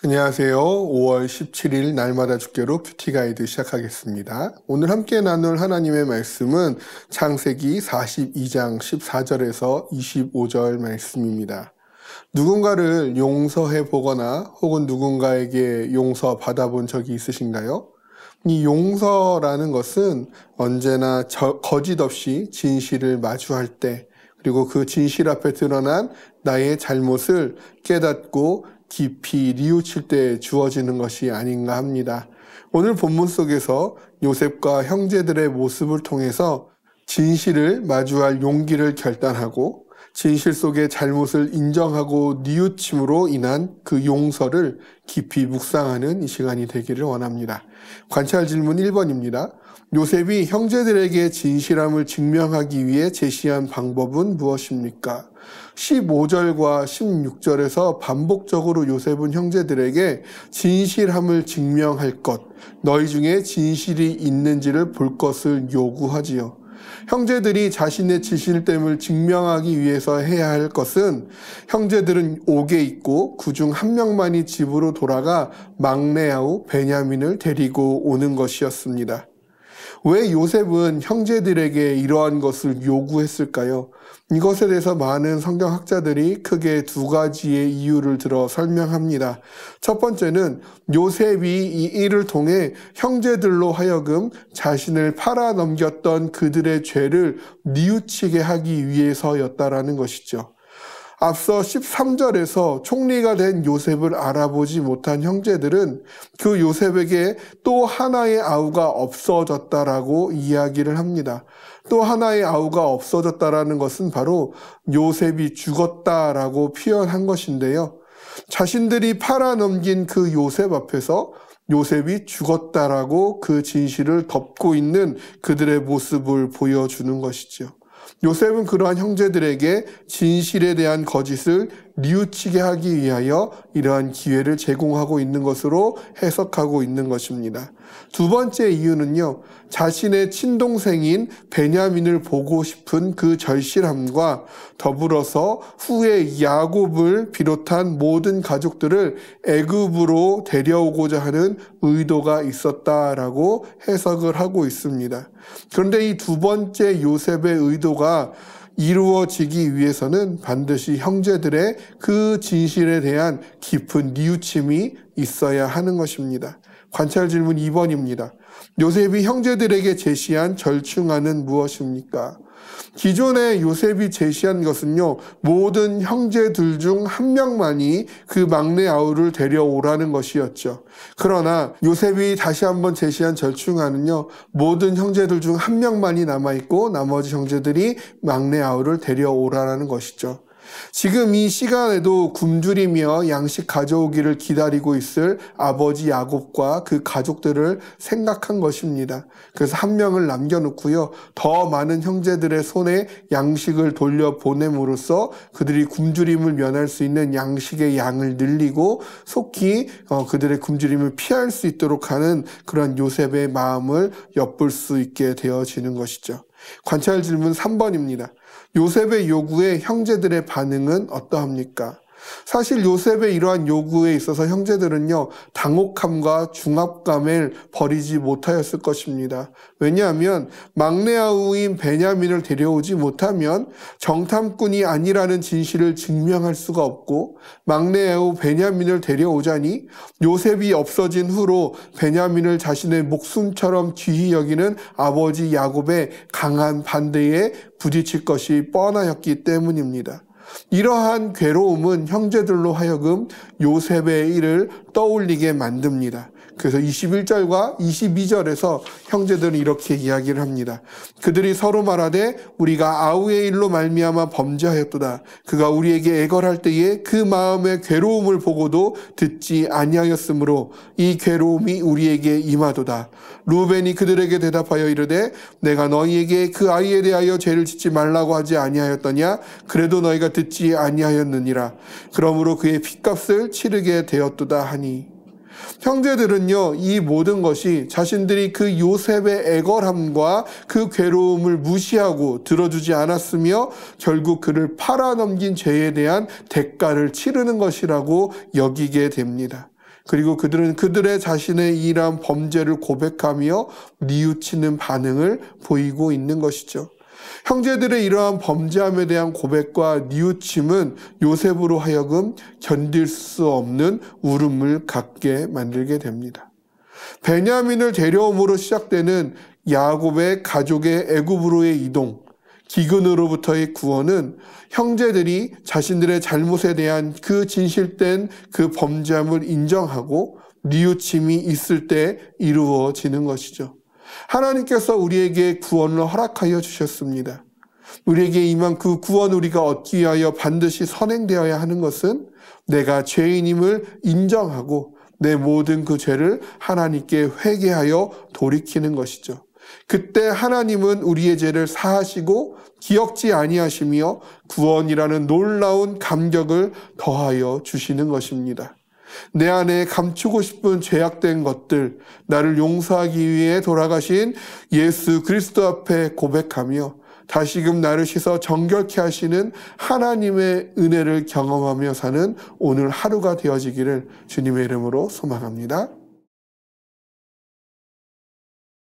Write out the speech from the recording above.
안녕하세요. 5월 17일 날마다 주께로 큐티 가이드 시작하겠습니다. 오늘 함께 나눌 하나님의 말씀은 창세기 42장 14절에서 25절 말씀입니다. 누군가를 용서해 보거나 혹은 누군가에게 용서 받아본 적이 있으신가요? 이 용서라는 것은 언제나 거짓 없이 진실을 마주할 때, 그리고 그 진실 앞에 드러난 나의 잘못을 깨닫고 깊이 뉘우칠 때 주어지는 것이 아닌가 합니다. 오늘 본문 속에서 요셉과 형제들의 모습을 통해서 진실을 마주할 용기를 결단하고 진실 속의 잘못을 인정하고 뉘우침으로 인한 그 용서를 깊이 묵상하는 이 시간이 되기를 원합니다. 관찰 질문 1번입니다. 요셉이 형제들에게 진실함을 증명하기 위해 제시한 방법은 무엇입니까? 15절과 16절에서 반복적으로 요셉은 형제들에게 진실함을 증명할 것, 너희 중에 진실이 있는지를 볼 것을 요구하지요. 형제들이 자신의 진실됨을 증명하기 위해서 해야 할 것은 형제들은 옥에 있고 그중 한 명만이 집으로 돌아가 막내 아우 베냐민을 데리고 오는 것이었습니다. 왜 요셉은 형제들에게 이러한 것을 요구했을까요? 이것에 대해서 많은 성경학자들이 크게 두 가지의 이유를 들어 설명합니다. 첫 번째는 요셉이 이 일을 통해 형제들로 하여금 자신을 팔아넘겼던 그들의 죄를 뉘우치게 하기 위해서였다라는 것이죠. 앞서 13절에서 총리가 된 요셉을 알아보지 못한 형제들은 그 요셉에게 또 하나의 아우가 없어졌다라고 이야기를 합니다. 또 하나의 아우가 없어졌다라는 것은 바로 요셉이 죽었다라고 표현한 것인데요. 자신들이 팔아넘긴 그 요셉 앞에서 요셉이 죽었다라고 그 진실을 덮고 있는 그들의 모습을 보여주는 것이죠. 요셉은 그러한 형제들에게 진실에 대한 거짓을 뉘우치게 하기 위하여 이러한 기회를 제공하고 있는 것으로 해석하고 있는 것입니다. 두 번째 이유는요, 자신의 친동생인 베냐민을 보고 싶은 그 절실함과 더불어서 후에 야곱을 비롯한 모든 가족들을 애굽으로 데려오고자 하는 의도가 있었다라고 해석을 하고 있습니다. 그런데 이 두 번째 요셉의 의도가 이루어지기 위해서는 반드시 형제들의 그 진실에 대한 깊은 뉘우침이 있어야 하는 것입니다. 관찰 질문 2번입니다. 요셉이 형제들에게 제시한 절충안은 무엇입니까? 기존에 요셉이 제시한 것은요, 모든 형제들 중 한 명만이 그 막내 아우를 데려오라는 것이었죠. 그러나 요셉이 다시 한번 제시한 절충안은요, 모든 형제들 중 한 명만이 남아있고 나머지 형제들이 막내 아우를 데려오라는 것이죠. 지금 이 시간에도 굶주리며 양식 가져오기를 기다리고 있을 아버지 야곱과 그 가족들을 생각한 것입니다. 그래서 한 명을 남겨놓고요, 더 많은 형제들의 손에 양식을 돌려보냄으로써 그들이 굶주림을 면할 수 있는 양식의 양을 늘리고 속히 그들의 굶주림을 피할 수 있도록 하는 그런 요셉의 마음을 엿볼 수 있게 되어지는 것이죠. 관찰 질문 3번입니다. 요셉의 요구에 형제들의 반응은 어떠합니까? 사실 요셉의 이러한 요구에 있어서 형제들은요, 당혹함과 중압감을 버리지 못하였을 것입니다. 왜냐하면 막내 아우인 베냐민을 데려오지 못하면 정탐꾼이 아니라는 진실을 증명할 수가 없고, 막내 아우 베냐민을 데려오자니 요셉이 없어진 후로 베냐민을 자신의 목숨처럼 귀히 여기는 아버지 야곱의 강한 반대에 부딪힐 것이 뻔하였기 때문입니다. 이러한 괴로움은 형제들로 하여금 요셉의 일을 떠올리게 만듭니다. 그래서 21절과 22절에서 형제들은 이렇게 이야기를 합니다. 그들이 서로 말하되 우리가 아우의 일로 말미암아 범죄하였도다. 그가 우리에게 애걸할 때에 그 마음의 괴로움을 보고도 듣지 아니하였으므로 이 괴로움이 우리에게 임하도다. 루벤이 그들에게 대답하여 이르되 내가 너희에게 그 아이에 대하여 죄를 짓지 말라고 하지 아니하였더냐? 그래도 너희가 듣지 아니하였느니라. 그러므로 그의 핏값을 치르게 되었도다 하니. 형제들은요, 이 모든 것이 자신들이 그 요셉의 애걸함과 그 괴로움을 무시하고 들어주지 않았으며 결국 그를 팔아넘긴 죄에 대한 대가를 치르는 것이라고 여기게 됩니다. 그리고 그들은 그들의 자신의 이러한 범죄를 고백하며 뉘우치는 반응을 보이고 있는 것이죠. 형제들의 이러한 범죄함에 대한 고백과 뉘우침은 요셉으로 하여금 견딜 수 없는 울음을 갖게 만들게 됩니다. 베냐민을 데려옴으로 시작되는 야곱의 가족의 애굽으로의 이동, 기근으로부터의 구원은 형제들이 자신들의 잘못에 대한 그 진실된 그 범죄함을 인정하고 뉘우침이 있을 때 이루어지는 것이죠. 하나님께서 우리에게 구원을 허락하여 주셨습니다. 우리에게 임한 그 구원 우리가 얻기 위하여 반드시 선행되어야 하는 것은 내가 죄인임을 인정하고 내 모든 그 죄를 하나님께 회개하여 돌이키는 것이죠. 그때 하나님은 우리의 죄를 사하시고 기억지 아니하시며 구원이라는 놀라운 감격을 더하여 주시는 것입니다. 내 안에 감추고 싶은 죄악된 것들, 나를 용서하기 위해 돌아가신 예수 그리스도 앞에 고백하며 다시금 나를 씻어 정결케 하시는 하나님의 은혜를 경험하며 사는 오늘 하루가 되어지기를 주님의 이름으로 소망합니다.